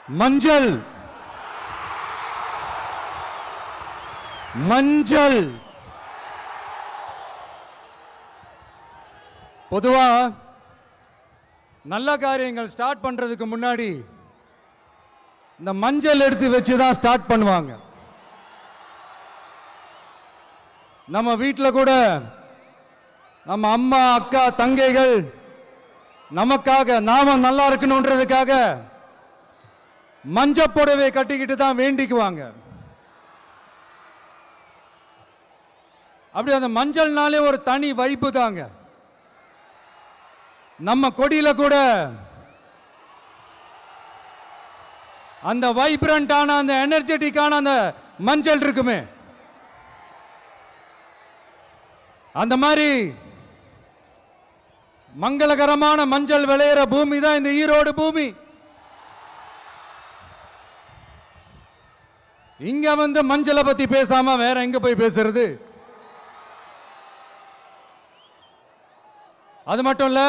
மஞ்சள் மஞ்சள் பொதுவா நல்ல காரியங்கள் ஸ்டார்ட் பண்றதுக்கு முன்னாடி இந்த மஞ்சள் எடுத்து வச்சு தான் ஸ்டார்ட் பண்ணுவாங்க. நம்ம வீட்டில் கூட நம்ம அம்மா அக்கா தங்கைகள் நமக்காக நாம நல்லா இருக்கணும்ன்றதுக்காக மஞ்சள் புடவை கட்டிக்கிட்டு தான் வேண்டிக்குவாங்க. அப்படி அந்த மஞ்சள்னாலே ஒரு தனி வைப்பு தாங்க. நம்ம கொடியில கூட அந்த வைப்ரண்டான அந்த எனர்ஜெட்டிக்கான அந்த மஞ்சள் இருக்குமே, அந்த மாதிரி மங்களகரமான மஞ்சள் விளையிற பூமி தான் இந்த ஈரோடு பூமி. இங்க வந்து மஞ்சளை பத்தி பேசாம வேற எங்க போய் பேசுறது? அது மட்டும் இல்ல,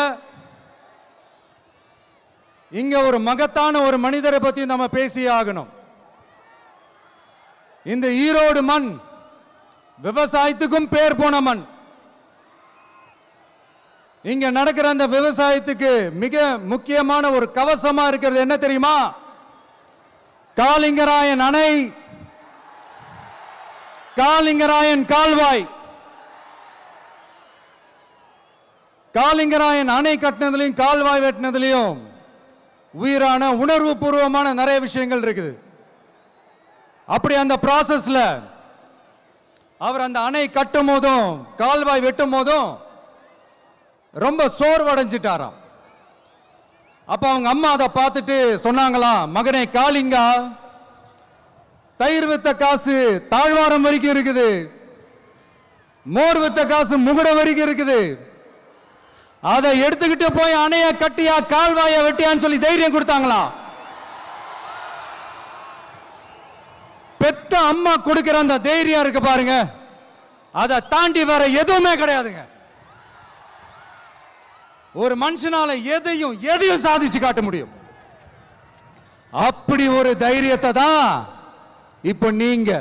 இங்க ஒரு மகத்தான ஒரு மனிதரை பத்தி நம்ம பேசியே ஆகணும். இந்த ஈரோடு மண் விவசாயத்துக்கும் பேர் போன மண். இங்க நடக்கிற அந்த விவசாயத்துக்கு மிக முக்கியமான ஒரு கவசமா இருக்கிறது என்ன தெரியுமா? காலிங்கராயன் அணை, காலிங்கராயன் கால்வாய். காலிங்கராயன் அணை கட்டினதுலையும் கால்வாய் வெட்டினதுலையும் உயிரான உணர்வு பூர்வமான நிறைய விஷயங்கள் இருக்குது. அப்படி அந்த ப்ராசஸ்ல அவர் அந்த அணை கட்டும் போதும் கால்வாய் வெட்டும் போதும் ரொம்ப சோர்வடைஞ்சிட்டாராம். அப்ப அவங்க அம்மா அதை பார்த்துட்டு சொன்னாங்களாம், மகனே காளிங்கா, தயிர் வித்த காசு தாழ்வாரம் வரைக்கும் இருக்குது, மோர் வித்த காசு முகுட வரைக்கும் இருக்குது, அதை எடுத்துக்கிட்டு போய் அணைய கட்டியா கால்வாய வெட்டியான்னு சொல்லி தைரியம் கொடுத்தாங்களாம். பெத்த அம்மா கொடுக்கிற அந்த தைரியம் இருக்கு பாருங்க, அதை தாண்டி வேற எதுவுமே கிடையாதுங்க. ஒரு மனுஷனால எதையும் சாதிச்சு காட்ட முடியும். அப்படி ஒரு தைரியத்தை தான் இப்ப நீங்க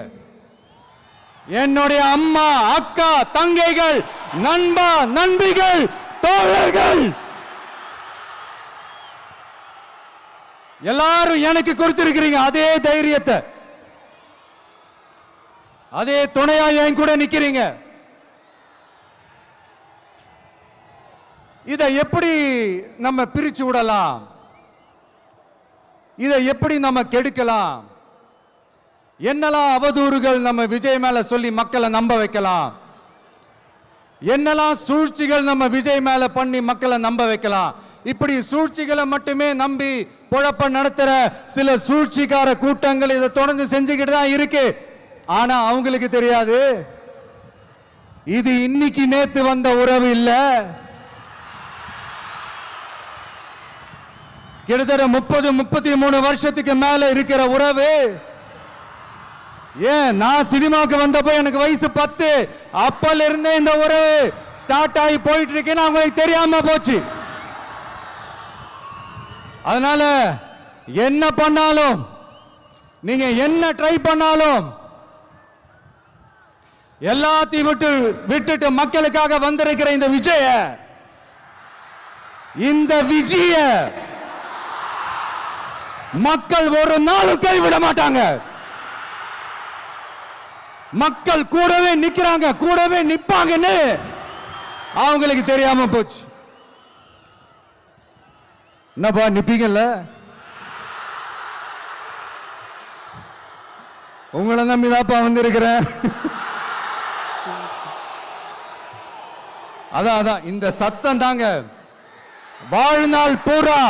என்னுடைய அம்மா அக்கா தங்கைகள் நண்பா நண்பிகள் தோழர்கள் எல்லாரும் எனக்கு கொடுத்திருக்கிறீங்க. அதே தைரியத்தை, அதே துணையா என் கூட நிக்கிறீங்க. இதை எப்படி நம்ம பிரிச்சு விடலாம்? இதை எப்படி நம்ம கெடுக்கலாம்? என்னெல்லாம் அவதூறுகள் நம்ம விஜய் மேல சொல்லி மக்களை நம்ப வைக்கலாம்? என்னெல்லாம் சூழ்ச்சிகள் நம்ம விஜய் மேல பண்ணி மக்களை நம்ப வைக்கலாம்? இப்படி சூழ்ச்சிகளை மட்டுமே நம்பி பொழப்ப நடத்துற சில சூழ்ச்சிக்கார கூட்டங்கள் இதை தொடர்ந்து செஞ்சுக்கிட்டு தான் இருக்கு. ஆனா அவங்களுக்கு தெரியாது, இது இன்னைக்கு நேத்து வந்த உறவு இல்ல. கிட்டத்தட்ட 30-33 வருஷத்துக்கு மேல இருக்கிற உறவு. ஏன் நான் சினிமாவுக்கு வந்தப்போ எனக்கு வயசு 10, அப்பல இருந்தே இந்த உறவு ஸ்டார்ட் ஆகி போயிட்டு இருக்குன்னு அவங்களுக்கு தெரியாம போச்சு. அதனால என்ன பண்ணாலும், நீங்க என்ன ட்ரை பண்ணாலும், எல்லாத்தையும் விட்டுட்டு மக்களுக்காக வந்திருக்கிற இந்த விஜய மக்கள் ஒரு நாளும் கைவிட மாட்டாங்க. மக்கள் கூடவே நிக்கிறாங்க, கூடவே நிப்பாங்கன்னு அவங்களுக்கு தெரியாம போச்சு. என்னப்பா நிப்பீங்கல்ல? உங்களை நம்பிதாப்பா வந்திருக்கிறேன். அதான் இந்த சத்தம் தாங்க வாழ்நாள் பூரா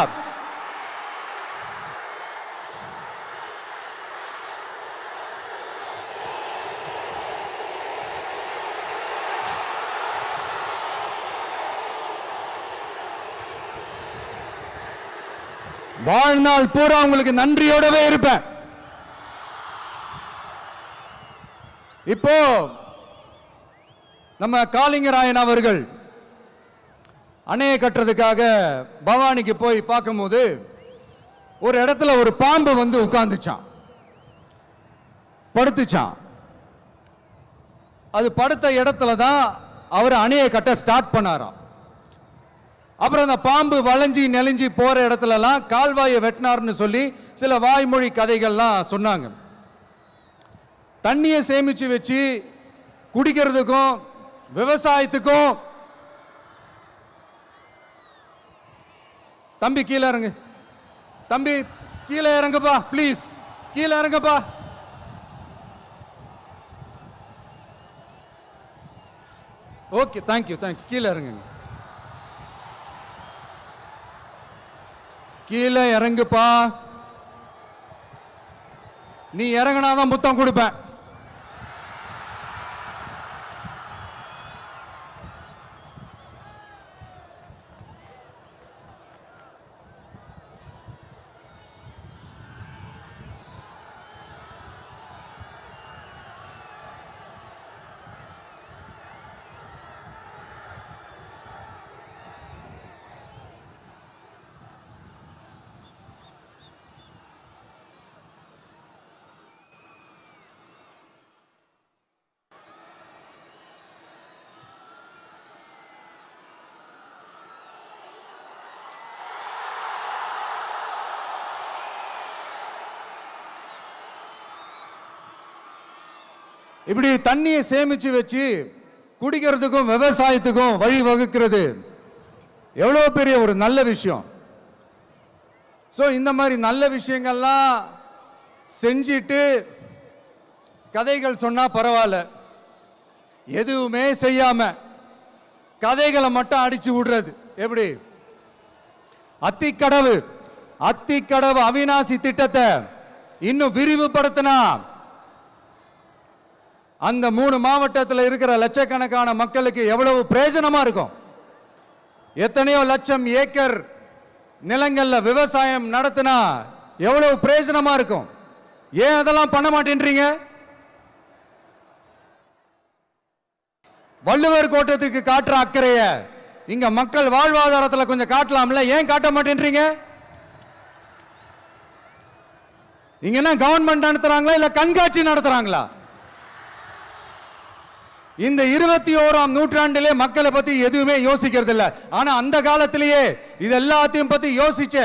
உங்களுக்கு நன்றியோடவே இருப்பேன். இப்போ நம்ம காளிங்கராயன் அவர்கள் அணையை கட்டுறதுக்காக பவானிக்கு போய் பார்க்கும்போது ஒரு இடத்துல ஒரு பாம்பு வந்து உட்கார்ந்துச்சான், படுத்துச்சான். அது படுத்த இடத்துல தான் அவர் அணையை கட்ட ஸ்டார்ட் பண்ணாராம். அப்புறம் அந்த பாம்பு வளைஞ்சி நெளிஞ்சி போற இடத்துலலாம் கால்வாயை வெட்டினார்னு சொல்லி சில வாய்மொழி கதைகள்லாம் சொன்னாங்க. தண்ணியை சேமிச்சு வச்சு குடிக்கிறதுக்கும் விவசாயத்துக்கும். தம்பி கீழே இறங்கு, தம்பி கீழே இறங்குப்பா, ப்ளீஸ் கீழே இறங்குப்பா. Okay, thank you thank you. கீழே இறங்குங்க, கீழே இறங்குப்பா. நீ இறங்கினாதான் புத்தம் கொடுப்பேன். இப்படி தண்ணியை சேமிச்சு வச்சு குடிக்கிறதுக்கும் விவசாயத்துக்கும் வழி வகுக்கிறது எவ்வளவு பெரிய ஒரு நல்ல விஷயம். ஸோ இந்த மாதிரி நல்ல விஷயங்கள்லாம் செஞ்சிட்டு கதைகள் சொன்னா பரவாயில்ல, எதுவுமே செய்யாம கதைகளை மட்டும் அடிச்சு விடுறது எப்படி? அத்திக்கடவு அவிநாசி திட்டத்தை இன்னும் விரிவுபடுத்தினா அந்த 3 மாவட்டத்தில் இருக்கிற லட்சக்கணக்கான மக்களுக்கு எவ்வளவு பிரயோஜனமா இருக்கும். எத்தனையோ லட்சம் ஏக்கர் நிலங்கள்ல விவசாயம் நடத்தினா எவ்வளவு பிரயோஜனமா இருக்கும். ஏன் அதெல்லாம் பண்ண மாட்டேன்றீங்க? வள்ளுவர் கோட்டத்துக்கு காட்டுற அக்கறைய இங்க மக்கள் வாழ்வாதாரத்தில் கொஞ்சம் காட்டலாம்ல, ஏன் காட்ட மாட்டேன்றீங்க? இங்க என்ன கவர்மெண்ட் நடத்துறாங்களா இல்ல கண்காட்சி நடத்துறாங்களா? இந்த 21ஆம் நூற்றாண்டிலே மக்களை பத்தி எதுவுமே யோசிக்கிறது இல்ல. ஆனா அந்த காலத்திலேயே இது எல்லாத்தையும் பத்தி யோசிச்ச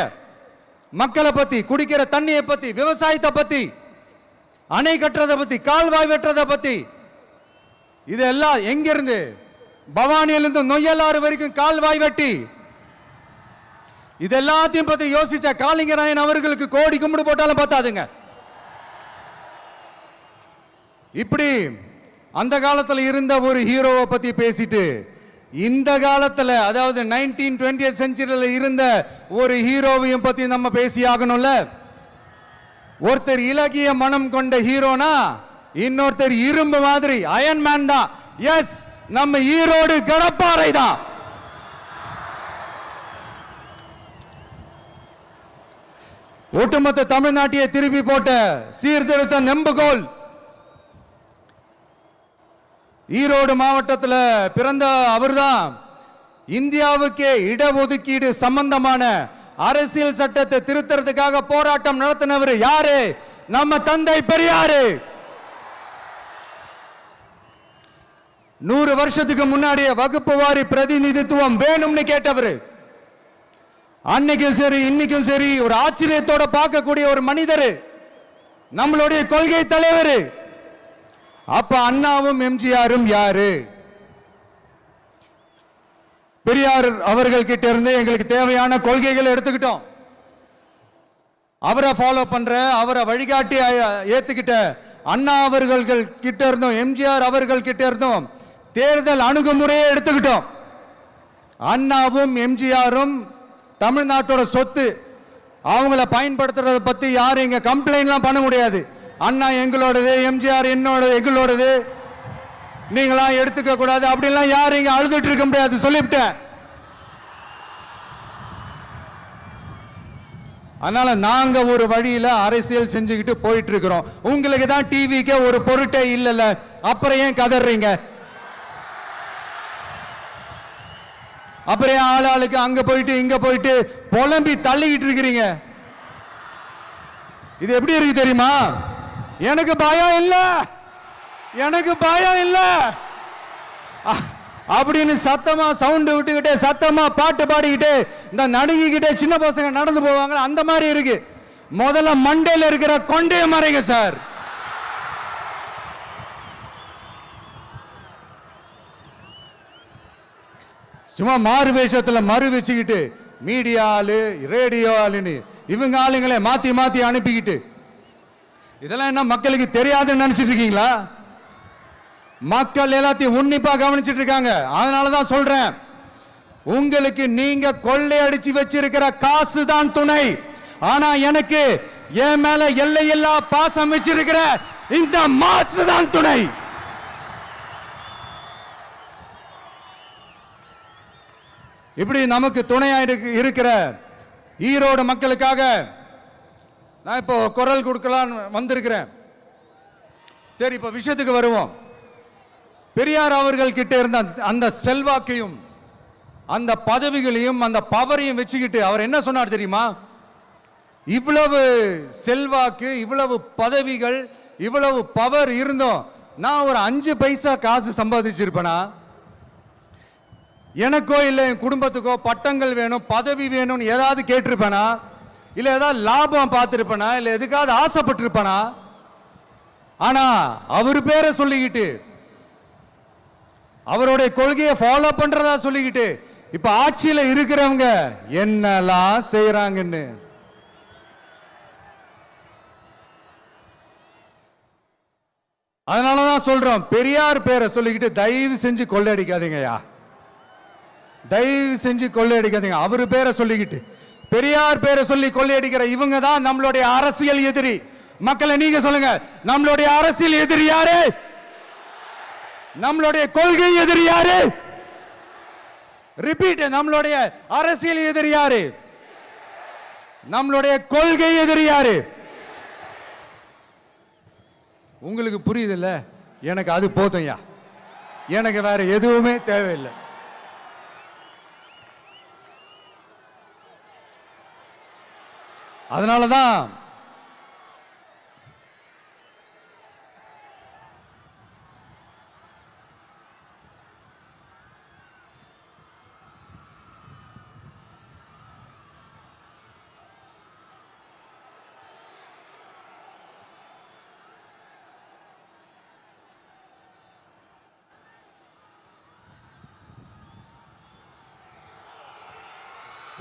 மக்களை பத்தி, குடிக்கிற தண்ணியை பத்தி, விவசாயத்தை பத்தி, அணை கட்டுறதை பத்தி, கால்வாய் வெட்டுறதை பத்தி, இதெல்லாம் எங்கிருந்து? பவானியிலிருந்து நொய்யலாறு வரைக்கும் கால்வாய் வெட்டி இது எல்லாத்தையும் பத்தி யோசிச்ச காளிங்கராயன் அவர்களுக்கு கோடி கும்பிடு போட்டாலும் பார்த்தாதுங்க. இப்படி அந்த காலத்தில் இருந்த ஒரு ஹீரோவை பத்தி பேசிட்டு இந்த காலத்தில், அதாவது 1920th செஞ்சுரியில் இருந்த ஒரு ஹீரோவையும் பத்தி நம்ம பேசி ஆகணும்ல. ஒருத்தர் இலகிய மனம் கொண்ட ஹீரோனா இன்னொருத்தர் இரும்பு மாதிரி அயன்மேன் தான். எஸ், நம்ம ஈரோடு கடப்பாறை தான். ஒட்டுமொத்த தமிழ்நாட்டையே திருப்பி போட்ட சீர்திருத்த நெம்புகோல். ஈரோடு மாவட்டத்தில் பிறந்த அவர்தான் இந்தியாவுக்கே இடஒதுக்கீடு சம்பந்தமான அரசியல் சட்டத்தை திருத்தறதுக்காக போராட்டம் நடத்தினவர் யாரு? நம்ம தந்தை பெரியாரு. 100 வருஷத்துக்கு முன்னாடியே வகுப்பு வாரி பிரதிநிதித்துவம் வேணும்னு கேட்டவர். அன்னைக்கும் சரி இன்னைக்கும் சரி ஒரு ஆச்சரியத்தோட பார்க்கக்கூடிய ஒரு மனிதர், நம்மளுடைய கொள்கை தலைவர். அப்ப அண்ணாவும் எம்ஜிஆரும் யாரு? பெரியார் அவர்கள் கிட்ட இருந்து எங்களுக்கு தேவையான கொள்கைகளை எடுத்துக்கிட்டோம். அவரை ஃபாலோ பண்ற, அவரை வழிகாட்டி ஏத்துக்கிட்ட அண்ணா அவர்கள் கிட்ட இருந்தோம், எம்ஜிஆர் அவர்கள் கிட்ட இருந்தோம் தேர்தல் அணுகுமுறையை எடுத்துக்கிட்டோம். அண்ணாவும் எம்ஜிஆரும் தமிழ்நாட்டோட சொத்து. அவங்கள பயன்படுத்துறத பத்தி யாரும் இங்க கம்ப்ளைண்ட்லாம் பண்ண முடியாது. அண்ணா எங்களோடது, எம்ஜிஆர் என்னோடது, எங்களோடது, நீங்களா எடுத்துக்க கூடாது அப்படிலாம் யாரும் இங்க அழுதுட்டு இருக்க முடியாது, சொல்லிவிட்டேன். அதனால நாங்க ஒரு வழியில அரசியல் செஞ்சுக்கிட்டு போயிட்டு இருக்கிறோம். உங்களுக்கு தான் டிவிக்கு ஒரு பொருட்டே இல்லைல்ல, அப்புறம் ஏன் கதறீங்க? அப்புறம் ஆளாளுக்கு அங்க போயிட்டு இங்க போயிட்டு புலம்பி தள்ளிக்கிட்டு இருக்கிறீங்க. இது எப்படி இருக்கு தெரியுமா? எனக்கு பயம் இல்ல, எனக்கு பயம் இல்ல அப்படின்னு சத்தமா சவுண்ட் விட்டுக்கிட்டே சத்தமா பாட்டு பாடிக்கிட்டே இந்த நடுங்கிக்கிட்டே சின்ன பசங்க நடந்து போவாங்க. அந்த மாதிரி இருக்கு. முதல்ல மண்டையில இருக்கிற கொண்டே மறைங்க சார். சும்மா மாறு வேஷத்துல மறு வச்சுக்கிட்டு மீடியா ஆளு ரேடியோ ஆளுன்னு இவங்க ஆளுங்களே மாத்தி மாத்தி அனுப்பிக்கிட்டு இதெல்லாம் என்ன மக்களுக்கு தெரியாதுன்னு நினைச்சிட்டு இருக்கீங்களா? மக்கள் எல்லாத்தையும் உன்னிப்பா கவனிச்சிட்டு இருக்காங்க. அதனாலதான் சொல்றேன், உங்களுக்கு நீங்க கொள்ளையடிச்சு வச்சிருக்கிற காசு தான் துணை. ஆனா எனக்கு என் மேல எல்லையில்லா பாசம் வச்சிருக்கிற இந்த மாசு தான் துணை. இப்படி நமக்கு துணையா இருக்கிற ஈரோடு மக்களுக்காக நான் இப்போ குரல் கொடுக்கலாம் வந்திருக்கிறேன். சரி, இப்ப விஷயத்துக்கு வருவோம். பெரியார் அவர்கள் கிட்ட இருந்த அந்த செல்வாக்கையும் அந்த பதவிகளையும் அந்த பவரையும் வச்சுக்கிட்டு அவர் என்ன சொன்னார் தெரியுமா? இவ்வளவு செல்வாக்கு, இவ்வளவு பதவிகள், இவ்வளவு பவர் இருந்தோம் நான் ஒரு 5 பைசா காசு சம்பாதிச்சிருப்பேனா? எனக்கோ இல்லை என் குடும்பத்துக்கோ பட்டங்கள் வேணும், பதவி வேணும்னு ஏதாவது கேட்டிருப்பேனா? இல்லை ஏதாவது லாபம் பார்த்துருப்பேனா? இல்லை எதுக்காவது ஆசைப்பட்டிருப்பேனா? ஆனா அவர் பேரை சொல்லிக்கிட்டு அவருடைய கொள்கையை ஃபாலோ பண்றதா சொல்லிக்கிட்டு இப்ப ஆட்சியில இருக்கிறவங்க என்னெல்லாம் செய்யறாங்கன்னு அதனாலதான் சொல்றோம், பெரியார் பேரை சொல்லிக்கிட்டு தயவு செஞ்சு கொள்ளையடிக்காதீங்கயா, தயவு செஞ்சு கொள்ளையடிக்காதீங்க. அவரு பேரை சொல்லிக்கிட்டு பெரியார் பேரை சொல்லி கொள்ளையடிக்கிற இவங்க தான் நம்மளுடைய அரசியல் எதிரி. மக்களை நீங்க சொல்லுங்க, நம்மளுடைய அரசியல் எதிரி யாரு? நம்மளுடைய கொள்கை எதிரி யாரு? ரிப்பீட், நம்மளுடைய அரசியல் எதிரி யாரு? நம்மளுடைய கொள்கை எதிரி யாரு? உங்களுக்கு புரியுதுல்ல? எனக்கு அது போதும்யா, எனக்கு வேற எதுவுமே தேவையில்லை. அதனாலதான்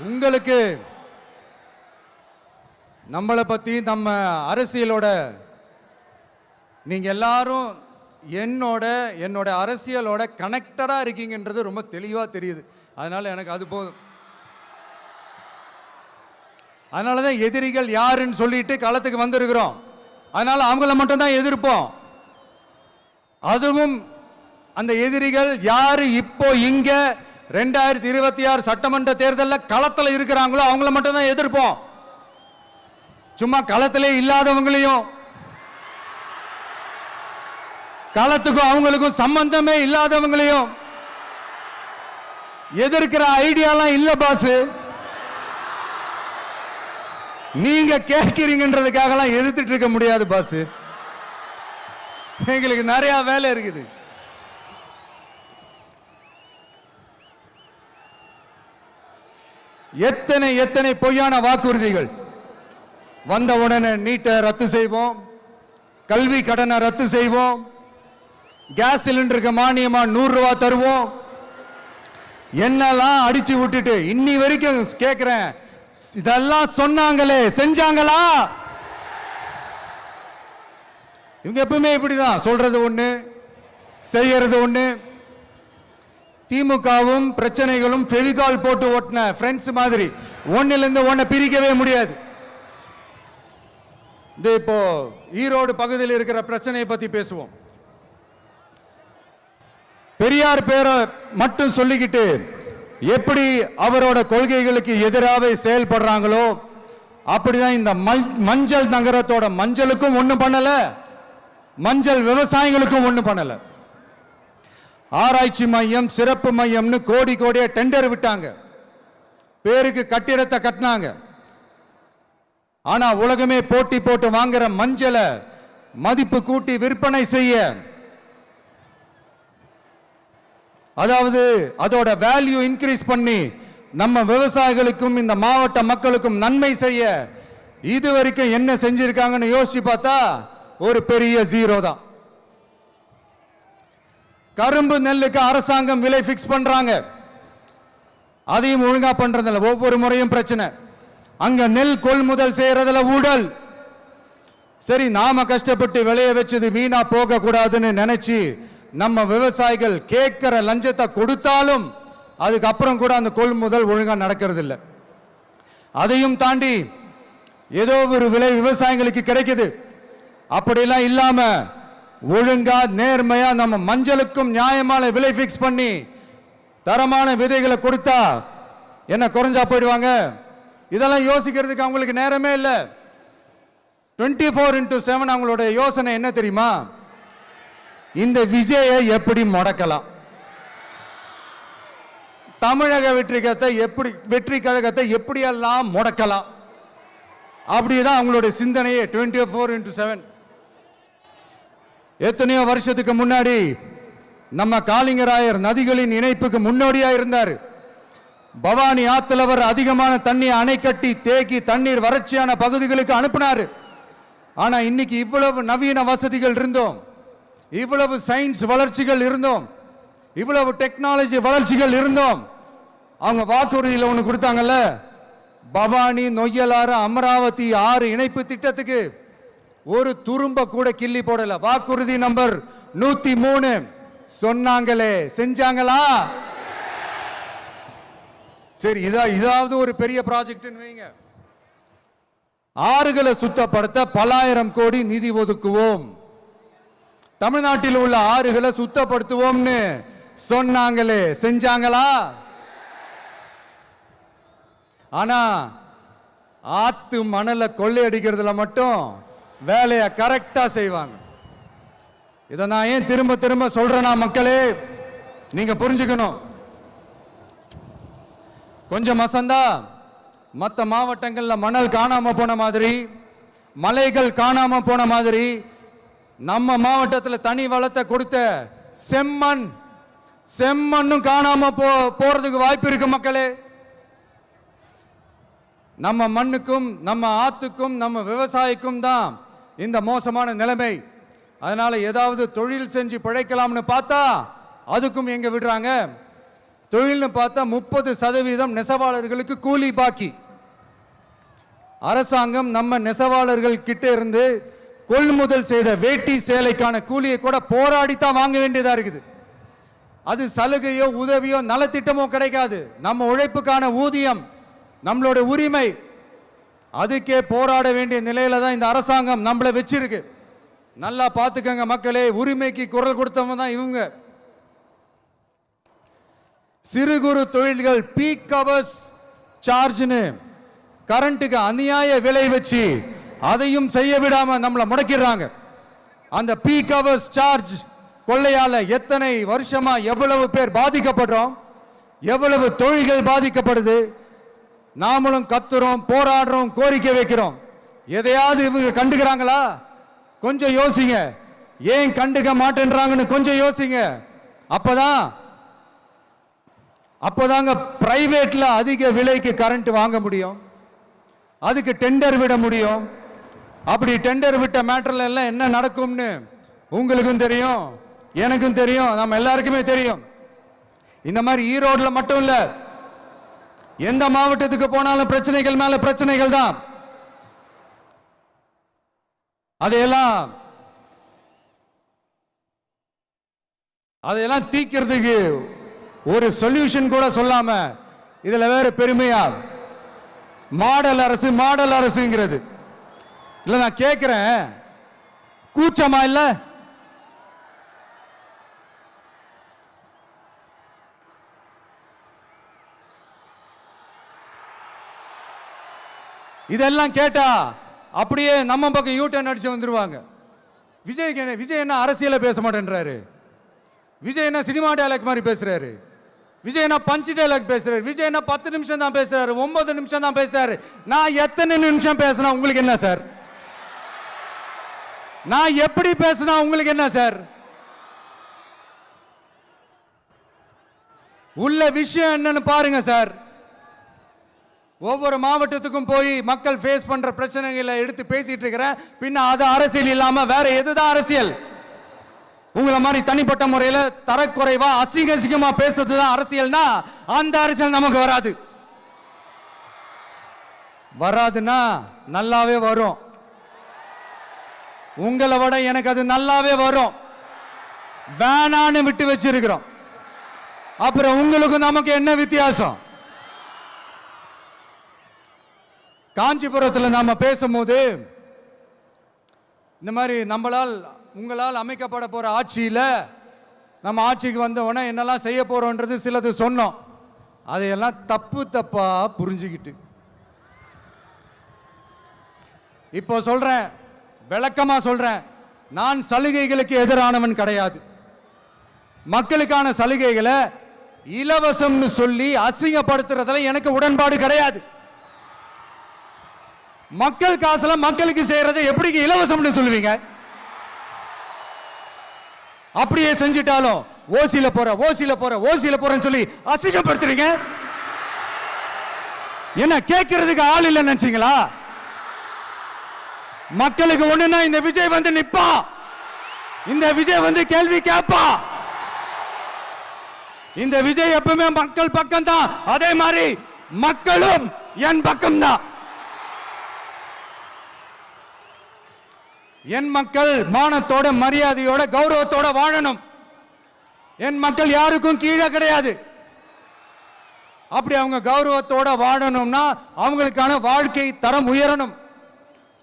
உங்களுக்கு நம்மளை பத்தி நம்ம அரசியலோட நீங்க எல்லாரும் என்னோட அரசியலோட கனெக்டடா இருக்கீங்கன்றது ரொம்ப தெளிவா தெரியுது. அதனால எனக்கு அது போதும். அதனாலதான் எதிரிகள் யாருன்னு சொல்லிட்டு களத்துக்கு வந்திருக்கிறோம். அதனால அவங்கள மட்டும் தான் எதிர்ப்போம். அதுவும் அந்த எதிரிகள் யாரு இப்போ இங்க 2026 சட்டமன்ற தேர்தலில் களத்தில் இருக்கிறாங்களோ அவங்கள மட்டும் தான் எதிர்ப்போம். சும்மா களத்திலே இல்லாதவங்களையும், களத்துக்கும் அவங்களுக்கும் சம்பந்தமே இல்லாதவங்களையும் எதிர்க்கிற ஐடியாலாம் இல்ல பாஸ். நீங்க கேட்கிறீங்கன்றதுக்காகலாம் எதிர்த்துட்டு இருக்க முடியாது பாஸ். எங்களுக்கு நிறைய வேலை இருக்குது. எத்தனை எத்தனை பொய்யான வாக்குறுதிகள். வந்த உடனே நீட்டை ரத்து செய்வோம், கல்வி கடனை ரத்து செய்வோம், கேஸ் சிலிண்டருக்கு மானியமா 100 ரூபாய் தருவோம், என்னெல்லாம் அடிச்சு விட்டுட்டு இன்னி வரைக்கும் கேட்கிறேன், இதெல்லாம் சொன்னாங்களே செஞ்சாங்களா? இவங்க எப்பவுமே இப்படிதான், சொல்றது ஒண்ணு செய்யறது ஒண்ணு. திமுகவும் பிரச்சனைகளும் ஃபெவிகால் போட்டு ஓட்டின ஃப்ரெண்ட்ஸ் மாதிரி ஒன்னிலிருந்து ஒன்னை பிரிக்கவே முடியாது. இப்போ ஈரோடு பகுதியில் இருக்கிற பிரச்சனையை பத்தி பேசுவோம். பெரியார் பேரை மட்டும் சொல்லிக்கிட்டு எப்படி அவரோட கொள்கைகளுக்கு எதிராக செயல்படுறாங்களோ அப்படிதான் இந்த மஞ்சள் நகரத்தோட மஞ்சளுக்கும் ஒண்ணும் பண்ணல, மஞ்சள் விவசாயிகளுக்கும் ஒண்ணும் பண்ணல. ஆராய்ச்சி மையம், சிறப்பு மையம்னு கோடி கோடியா டெண்டர் விட்டாங்க, பேருக்கு கட்டிடத்தை கட்டினாங்க. ஆனா உலகமே போட்டி போட்டு வாங்குற மஞ்சளை மதிப்பு கூட்டி விற்பனை செய்ய, அதாவது அதோட வேல்யூ இன்க்ரீஸ் பண்ணி நம்ம விவசாயிகளுக்கும் இந்த மாவட்ட மக்களுக்கும் நன்மை செய்ய இதுவரைக்கும் என்ன செஞ்சிருக்காங்கன்னு யோசிச்சு பார்த்தா ஒரு பெரிய ஜீரோ தான். கரும்பு நெல்லுக்கு அரசாங்கம் விலை பிக்ஸ் பண்றாங்க, அதையும் ஒழுங்கா பண்றதில்ல. ஒவ்வொரு முறையும் பிரச்சனை. அங்க நெல் கொள்முதல் செய்யறதுல ஊழல். சரி, நாம கஷ்டப்பட்டு விளைய வச்சது வீணா போக கூடாதுன்னு நினைச்சு நம்ம விவசாயிகள் கேட்கிற லஞ்சத்தை கொடுத்தாலும் அதுக்கப்புறம் கூட அந்த கொள்முதல் ஒழுங்கா நடக்கிறது இல்லை. அதையும் தாண்டி ஏதோ ஒரு விலை விவசாயிகளுக்கு கிடைக்குது. அப்படிலாம் இல்லாம ஒழுங்கா நேர்மையா நம்ம மஞ்சளுக்கும் நியாயமான விலை பிக்ஸ் பண்ணி தரமான விதைகளை கொடுத்தா என்ன குறைஞ்சா போயிடுவாங்க? இதெல்லாம் யோசிக்கிறதுக்கு அவங்களுக்கு நேரமே இல்லை. 24x7 அவங்களோட யோசனை என்ன தெரியுமா? இந்த விஜயை எப்படி முடக்கலாம், தமிழக வெற்றி கழகத்தை எப்படியெல்லாம் முடக்கலாம், அப்படிதான் அவங்களுடைய சிந்தனையே 24x7. எத்தனையோ வருஷத்துக்கு முன்னாடி நம்ம காளிங்கராயர் நதிகளின் இணைப்புக்கு முன்னோடியா இருந்தார். பவானி ஆத்துல அவர் அதிகமான தண்ணி அணை கட்டி தேக்கி தண்ணீர் வறட்சியான பகுதிகளுக்கு அனுப்பினார். ஆனா இன்னைக்கு இவ்வளவு நவீன வசதிகள் இருந்தோம், இவ்வளவு சயின்ஸ் வளர்ச்சிகள் இருந்தோம், இவ்வளவு டெக்னாலஜி வளர்ச்சிகள் இருந்தோம், அவங்க வாக்குறுதியில் ஒன்று கொடுத்தாங்கல்ல, பவானி நொய்யலாறு அமராவதி 6 இணைப்பு திட்டத்துக்கு ஒரு துரும்ப கூட கிள்ளி போடல. வாக்குறுதி நம்பர் 103 சொன்னாங்களே, செஞ்சாங்களா? சரி, இதாவது ஒரு பெரிய ப்ராஜெக்ட் வைங்க. ஆறுகளை சுத்தப்படுத்த பல ஆயிரம் கோடி நிதி ஒதுக்குவோம், தமிழ்நாட்டில் உள்ள ஆறுகளை சுத்தப்படுத்துவோம்னு சொன்னாங்களே, செஞ்சாங்களா? ஆனா ஆத்து மணலை கொள்ளையடிக்கிறதுல மட்டும் வேலையை கரெக்டா செய்வாங்க. இதை நான் ஏன் திரும்ப திரும்ப சொல்றேன்னா, மக்களே நீங்க புரிஞ்சுக்கணும். கொஞ்சம் மசந்தா மற்ற மாவட்டங்கள்ல மணல் காணாம போன மாதிரி, மலைகள் காணாம போன மாதிரி, நம்ம மாவட்டத்தில் தனி வளத்தை கொடுத்த செம்மண்ணும் காணாம போறதுக்கு வாய்ப்பு இருக்கு மக்களே. நம்ம மண்ணுக்கும் நம்ம ஆத்துக்கும் நம்ம விவசாயிக்கும் தான் இந்த மோசமான நிலைமை. அதனால ஏதாவது தொழில் செஞ்சு பிழைக்கலாம்னு பார்த்தா அதுக்கும் எங்க விடுறாங்க? தொழில்னு பார்த்தா 30% நெசவாளர்களுக்கு கூலி பாக்கி. அரசாங்கம் நம்ம நெசவாளர்கள் கிட்ட இருந்து கொள்முதல் செய்த வேட்டி சேலைக்கான கூலியை கூட போராடித்தான் வாங்க வேண்டியதா இருக்குது. அது சலுகையோ உதவியோ நலத்திட்டமோ கிடைக்காது. நம்ம உழைப்புக்கான ஊதியம், நம்மளோட உரிமை, அதுக்கே போராட வேண்டிய நிலையில தான் இந்த அரசாங்கம் நம்மளை வச்சிருக்கு. நல்லா பார்த்துக்கங்க மக்களே, உரிமைக்கு குரல் கொடுத்தவங்க தான் இவங்க. சிறு குறு தொழில்கள் பீக் ஹவர்ஸ் சார்ஜ்னு கரண்ட்டுக்கு அநியாய விலை வச்சு அதையும் செய்ய விடாம நம்மளை முடக்கிடுறாங்க. அந்த பீக் ஹவர்ஸ் சார்ஜ் கொள்ளையால எத்தனை வருஷமா எவ்வளவு பேர் பாதிக்கப்படுறோம், எவ்வளவு தொழில்கள் பாதிக்கப்படுது. நாமளும் கத்துறோம், போராடுறோம், கோரிக்கை வைக்கிறோம். எதையாவது இவங்க கண்டுக்கிறாங்களா? கொஞ்சம் யோசிங்க. ஏன் கண்டுக்க மாட்டேன்றாங்கன்னு கொஞ்சம் யோசிங்க. அப்போதாங்க பிரைவேட்ல அதிக விலைக்கு கரண்ட் வாங்க முடியும், அதுக்கு டெண்டர் விட முடியும். அப்படி டெண்டர் விட்ட மேட்டர்ல எல்லாம் என்ன நடக்கும்னு உங்களுக்கும் தெரியும், எனக்கும் தெரியும், நம்ம எல்லாருக்குமே தெரியும். இந்த மாதிரி ஈரோடுல மட்டும் இல்ல, எந்த மாவட்டத்துக்கு போனாலும் பிரச்சனைகள் மேல பிரச்சனைகள் தான். அதையெல்லாம் தீக்கிறதுக்கு ஒரு சொல்யூஷன் கூட சொல்லாம இதுல வேற பெருமையா மாடல் அரசுங்கிறது இல்ல. நான் கேட்கிறேன், கூச்சமா இல்ல? இதெல்லாம் கேட்டா அப்படியே நம்ம பக்கம் யூட்டர்ன் அடிச்சு வந்துருவாங்க. விஜய் என்ன அரசியல பேச மாட்டேன்றாரு, விஜய் என்ன சினிமா டயலாக் மாதிரி பேசுறாரு. விஜய்னா பஞ்ச் டைலாக் பேசுறாரு, விஜய்னா 10 நிமிஷம் தான் பேசுறாரு, 9 நிமிஷம் தான் பேசுறாரு. நான் எத்தனை நிமிஷம் பேசினா உங்களுக்கு என்ன சார்? நான் எப்படி பேசினா உங்களுக்கு என்ன சார்? உள்ள விஷயம் என்னன்னு பாருங்க சார். ஒவ்வொரு மாவட்டத்துக்கும் போய் மக்கள் ஃபேஸ் பண்ற பிரச்சனைகளை எடுத்து பேசிட்டு இருக்கிறேன். பின்ன அது அரசியல் இல்லாம வேற எதுதான் அரசியல்? உங்களை மாதிரி தனிப்பட்ட முறையில் தரக்குறைவா அசிங்கமா பேசுறதுதான் அரசியல்னா அந்த அரசியல் நமக்கு வராது. வராதுன்னா நல்லாவே வரும். உங்களை விட எனக்கு அது நல்லாவே வரும். வேணான்னு விட்டு வச்சிருக்கிறோம். அப்புறம் உங்களுக்கு நமக்கு என்ன வித்தியாசம்? காஞ்சிபுரத்தில் நாம பேசும்போது இந்த மாதிரி உங்களால் அமைக்கப்பட போற ஆட்சியில் நம்ம ஆட்சிக்கு வந்த உடனே என்னெல்லாம் செய்ய போறோன்றது சிலது சொன்னோம். அதையெல்லாம் தப்பா புரிஞ்சுக்கிட்டு இப்போ சொல்றேன், விளக்கமா சொல்றேன். நான் சலுகைகளுக்கு எதிரானவன் கிடையாது. மக்களுக்கான சலுகைகளை இலவசம்னு சொல்லி அசிங்கப்படுத்துறதுல எனக்கு உடன்பாடு கிடையாது. மக்கள் காசுல மக்களுக்கு செய்யறதை எப்படி இலவசம்னு சொல்லுவீங்க? அப்படியே செஞ்சிட்டாலும் ஓசில போறேன்னு சொல்லி அசிங்கப்படுத்துறீங்க. என்ன கேட்கறதுக்கு ஆள் இல்லைன்னு நினைச்சீங்களா? மக்களுக்கு ஒண்ணுன்னா இந்த விஜய் வந்து நிப்பா, இந்த விஜய் வந்து கேள்வி கேட்பா. இந்த விஜய் எப்பவுமே மக்கள் பக்கம் தான். அதே மாதிரி மக்களும் என் பக்கம் தான். என் மக்கள் மானத்தோட மரியாதையோட கௌரவத்தோட வாழணும். என் மக்கள் யாருக்கும் கீழே கிடையாது. அப்படி அவங்க கௌரவத்தோட வாழணும்னா அவங்களுக்கான வாழ்க்கை தரம் உயரணும்.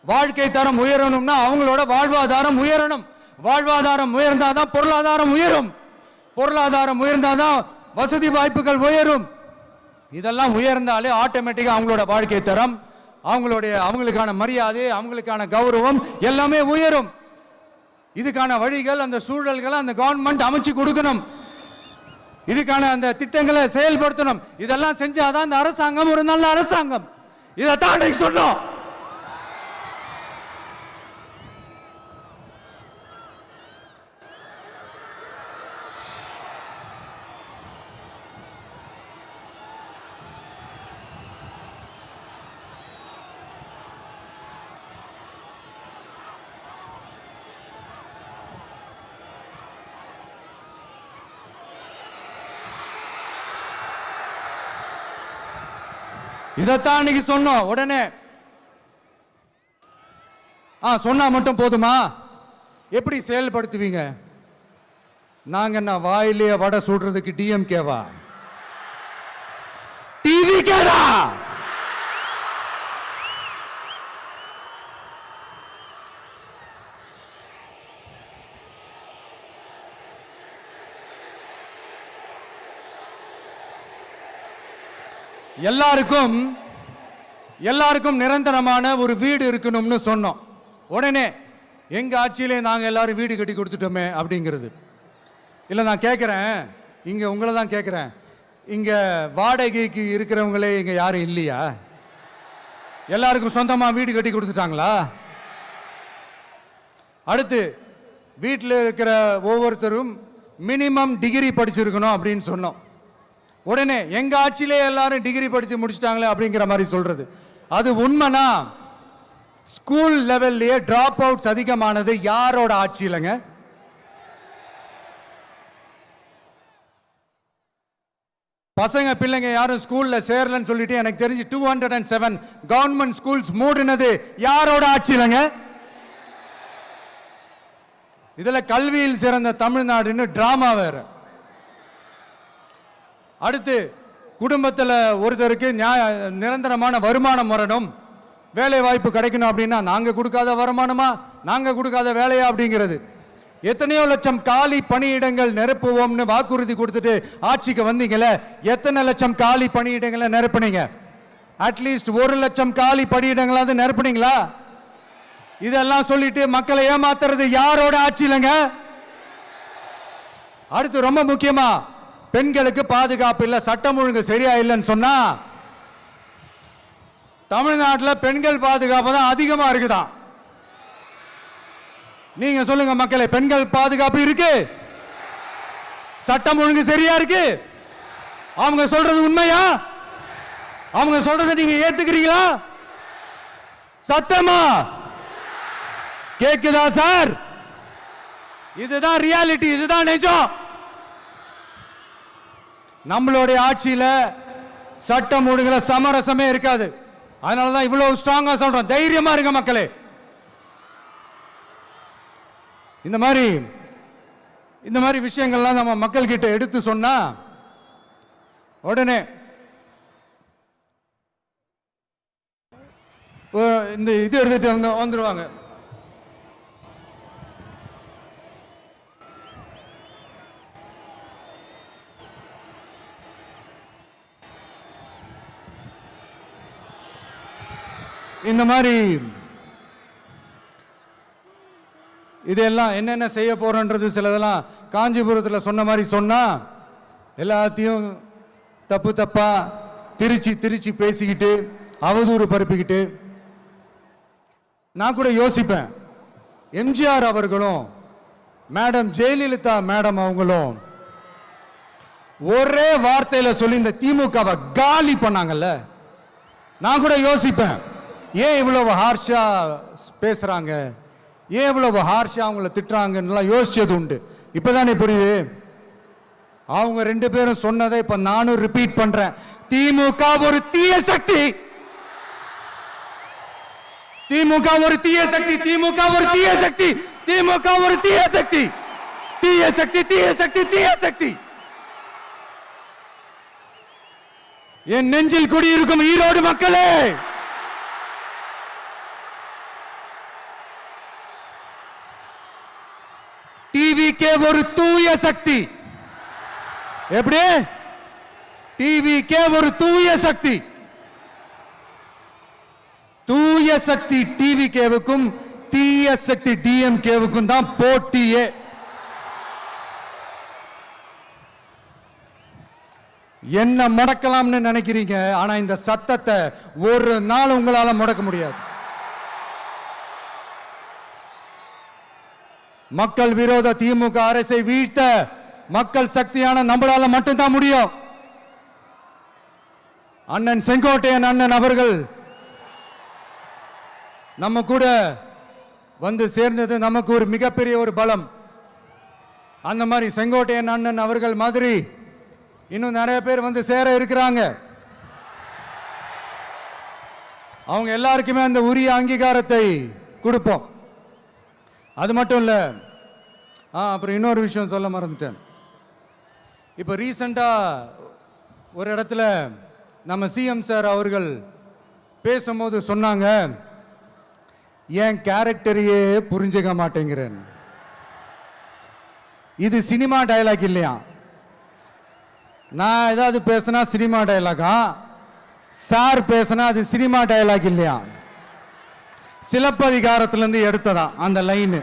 வாழ்க்கை தரம் உயரணும்னா அவங்களோட வாழ்வாதாரம் உயரணும். வாழ்வாதாரம் உயர்ந்தாதான் பொருளாதாரம் உயரும். பொருளாதாரம் உயர்ந்தாதான் வசதி வாய்ப்புகள் உயரும். இதெல்லாம் உயர்ந்தாலே ஆட்டோமேட்டிக்கா அவங்களோட வாழ்க்கை தரம், அவங்களுக்கான மரியாதை, அவங்களுக்கான கௌரவம் எல்லாமே உயரும். இதுக்கான வழிகள், அந்த சூழல்களை அந்த கவர்மெண்ட் அமைச்சு கொடுக்கணும். இதுக்கான அந்த திட்டங்களை செயல்படுத்தணும். இதெல்லாம் செஞ்சாதான் இந்த அரசாங்கம் ஒரு நல்ல அரசாங்கம். இதைத்தான் சொன்னோம். இதைத்தான் இன்னைக்கு சொன்னோம். உடனே சொன்னா மட்டும் போதுமா? எப்படி செயல்படுத்துவீங்க? நாங்க என்ன வாயிலேயே வடை சுடுறதுக்கு டிஎம்கேவா? டிவி கேடா? எல்லாருக்கும் நிரந்தரமான ஒரு வீடு இருக்கணும்னு சொன்னோம். உடனே எங்க ஆட்சியிலே நாங்க எல்லாரும் வீடு கட்டி கொடுத்துட்டோமே அப்படிங்கிறது இல்ல. நான் கேட்கிறேன், இங்க உங்களை தான் கேட்கிறேன், இங்க வாடகைக்கு இருக்கிறவங்களே இங்க யாரும் இல்லையா? எல்லாருக்கும் சொந்தமா வீடு கட்டி கொடுத்துட்டாங்களா? அடுத்து வீட்டில் இருக்கிற ஒவ்வொருத்தரும் மினிமம் டிகிரி படிச்சிருக்கணும் அப்படின்னு சொன்னோம். உடனே எங்க ஆட்சியிலே எல்லாரும் டிகிரி படிச்சு முடிச்சிட்டாங்களே அப்படிங்கிற மாதிரி சொல்றது அது உண்மைனா? ஸ்கூல் லெவல்லையே டிராப் அவுட்ஸ் அதிகமானது யாரோட ஆட்சியிலங்க? பசங்க பிள்ளைங்க யாரும் ஸ்கூல்ல சேரலன்னு சொல்லிட்டு எனக்கு தெரிஞ்சு 207 கவர்மெண்ட் ஸ்கூல்ஸ் மூடினது யாரோட ஆட்சியிலங்க? இதுல கல்வியில் சிறந்த தமிழ்நாடுன்னு டிராமா வேற. அடுத்து குடும்பத்தில் ஒருத்தருக்கு நிரந்தரமான வருமானம் வரணும், வேலை வாய்ப்பு கிடைக்கணும் அப்படின்னா நாங்க கொடுக்காத வருமானமா, நாங்க கொடுக்காத வேலையா அப்படிங்கிறது. எத்தனையோ லட்சம் காலி பணியிடங்கள் நிரப்புவோம்னு வாக்குறுதி கொடுத்துட்டு ஆட்சிக்கு வந்தீங்கல்ல, எத்தனை லட்சம் காலி பணியிடங்களை நிரப்புனீங்க? அட்லீஸ்ட் 1 லட்சம் காலி பணியிடங்களாவது நிரப்புனீங்களா? இதெல்லாம் சொல்லிட்டு மக்களை ஏமாத்துறது யாரோட ஆட்சியிலங்க? அடுத்து ரொம்ப முக்கியமா பெண்களுக்கு பாதுகாப்பு இல்லை, சட்டம் ஒழுங்கு சரியா இல்லைன்னு சொன்னா தமிழ்நாட்டில் பெண்கள் பாதுகாப்பு தான் அதிகமா இருக்குதான். நீங்க சொல்லுங்க மக்களே, பெண்கள் பாதுகாப்பு இருக்கு, சட்டம் ஒழுங்கு சரியா இருக்கு? அவங்க சொல்றது உண்மையா? அவங்க சொல்றதை நீங்க ஏத்துக்கிறீங்களா? சத்தமா கேக்குதா சார்? இதுதான் ரியாலிட்டி, இதுதான் நிஜம். நம்மளுடைய ஆட்சியில சட்டம் ஒழுங்குல சமரசமே இருக்காது. அதனாலதான் இவ்வளவு ஸ்ட்ராங்கா சொல்றோம், தைரியமா இருங்க மக்களே. இந்த மாதிரி விஷயங்கள்லாம் நம்ம மக்கள் கிட்ட எடுத்து சொன்னா உடனே இந்த இது எடுத்துட்டு வந்துருவாங்க. இந்த மாதிரி இதெல்லாம் என்னென்ன செய்ய போறோன்றது சிலதெல்லாம் காஞ்சிபுரத்தில் சொன்ன மாதிரி சொன்னா எல்லாத்தையும் தப்பா திருச்சி பேசிக்கிட்டு அவதூறு பரப்பிக்கிட்டு. நான் கூட யோசிப்பேன், எம்ஜிஆர் அவர்களும் மேடம் ஜெயலலிதா மேடம் அவங்களும் ஒரே வார்த்தையில சொல்லி இந்த திமுகவை காலி பண்ணாங்கல்ல. நான் கூட யோசிப்பேன், ஏன் இவ்வளவு ஹார்ஷா பேசுறாங்க, ஏன் இவ்வளவு ஹார்ஷா அவங்கள திட்டுறாங்கன்னு யோசிச்சது உண்டு. இப்பதானே புரியுது. அவங்க ரெண்டு பேரும் சொன்னதை இப்ப நானும் ரிப்பீட் பண்றேன். திமுக ஒரு தீய சக்தி, திமுக ஒரு தீய சக்தி, திமுக ஒரு தீய சக்தி, திமுக ஒரு தீய சக்தி, தீய சக்தி, தீய சக்தி, தீய சக்தி. என் நெஞ்சில் குடியிருக்கும் ஈரோடு மக்களே, டிவிகே ஒரு தூய சக்தி. எப்படி? டிவிகே ஒரு தூய சக்தி. தூய சக்தி டிவிகேவுக்கும் தீய சக்தி டிஎம்கேவுக்கும் தான் போட்டியே. என்ன முடக்கலாம்னு நினைக்கிறீங்க, ஆனா இந்த சத்தத்தை ஒரு நாள் உங்களால முடக்க முடியாது. மக்கள் விரோத திமுக அரசை வீழ்த்த மக்கள் சக்தியான நம்மளால மட்டும்தான் முடியும். அண்ணன் செங்கோட்டையன் அண்ணன் அவர்கள் நம்ம கூட வந்து சேர்ந்தது நமக்கு ஒரு மிகப்பெரிய ஒரு பலம். அந்த மாதிரி செங்கோட்டையன் அண்ணன் அவர்கள் மாதிரி இன்னும் நிறைய பேர் வந்து சேர இருக்கிறாங்க. அவங்க எல்லாருக்குமே அந்த உரிய அங்கீகாரத்தை கொடுப்போம். அது மட்டும் இல்ல, அப்புறம் இன்னொரு விஷயம் சொல்ல மறந்துட்டேன். இப்போ ரீசண்டா ஒரு இடத்துல நம்ம சிஎம் சார் அவர்கள் பேசும்போது சொன்னாங்க, என் கேரக்டரையே புரிஞ்சுக்க மாட்டேங்கிறேன். இது சினிமா டயலாக் இல்லையா? நான் ஏதாவது பேசினா சினிமா டயலாகா? சார் பேசினா அது சினிமா டயலாக் இல்லையா? சிலப்பதிகாரத்திலிருந்து எடுத்ததான் அந்த லைன்.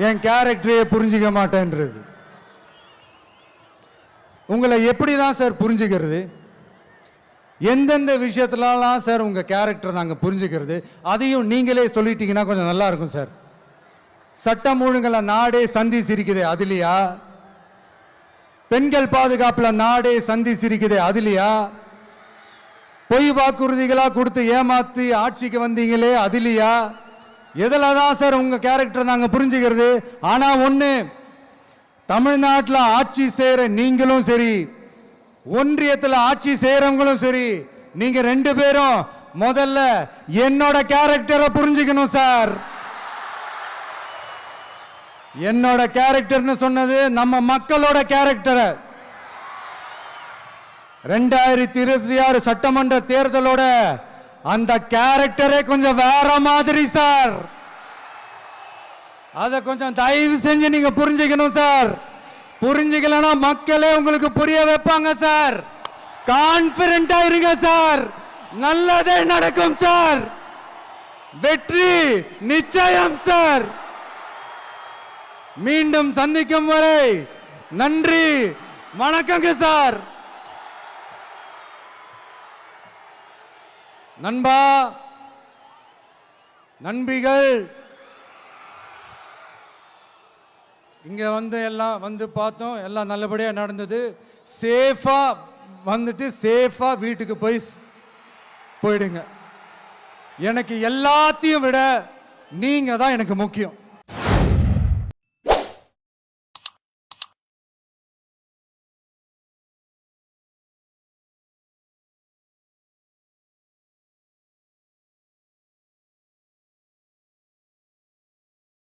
என் கேரக்டரையே புரிஞ்சுக்க மாட்டேன்றது. உங்களை எப்படிதான் சார் புரிஞ்சுக்கிறது? எந்தெந்த விஷயத்துலலாம் சார் உங்க கேரக்டர் நாங்க புரிஞ்சுக்கிறது? அதையும் நீங்களே சொல்லிட்டீங்கன்னா கொஞ்சம் நல்லா இருக்கும் சார். சட்டம் ஒழுங்குல நாடே சந்தி சிரிக்குது, அதுலையா? பெண்கள் பாதுகாப்புல நாடே சந்தி சிரிக்குது, அதுலையா? பொய் வாக்குறுதிகளா கொடுத்து ஏமாத்தி ஆட்சிக்கு வந்தீங்களே, அதுலையா? எதில் தான் சார் உங்க கேரக்டர் நாங்க புரிஞ்சுக்கிறது? ஆனா ஒண்ணு, தமிழ்நாட்டில் ஆட்சி செய்யற நீங்களும் சரி, ஒன்றியத்தில் ஆட்சி செய்யறவங்களும் சரி, நீங்க ரெண்டு பேரும் முதல்ல என்னோட கேரக்டரை புரிஞ்சுக்கணும் சார். என்னோட கேரக்டர்னு சொன்னது நம்ம மக்களோட கேரக்டர். 2026 சட்டமன்ற தேர்தலோட அந்த கேரக்டரே கொஞ்சம் வேற மாதிரி சார். அதை கொஞ்சம் தயவு செஞ்சு நீங்க புரிஞ்சுக்கணும் சார். புரிஞ்சுக்கலன்னா மக்களே உங்களுக்கு புரிய வைப்பாங்க சார். கான்பிடென்டா இருங்க சார், நல்லதே நடக்கும் சார். வெற்றி நிச்சயம் சார். மீண்டும் சந்திக்கும் வரை நன்றி, வணக்கங்க சார். நண்பா, நண்பிகள், இங்க எல்லாம் பார்த்தோம், எல்லாம் நல்லபடியா நடந்தது. சேஃபா வந்துட்டு சேஃபா வீட்டுக்கு போயிடுங்க. எனக்கு எல்லாத்தையும் விட நீங்க தான் எனக்கு முக்கியம்.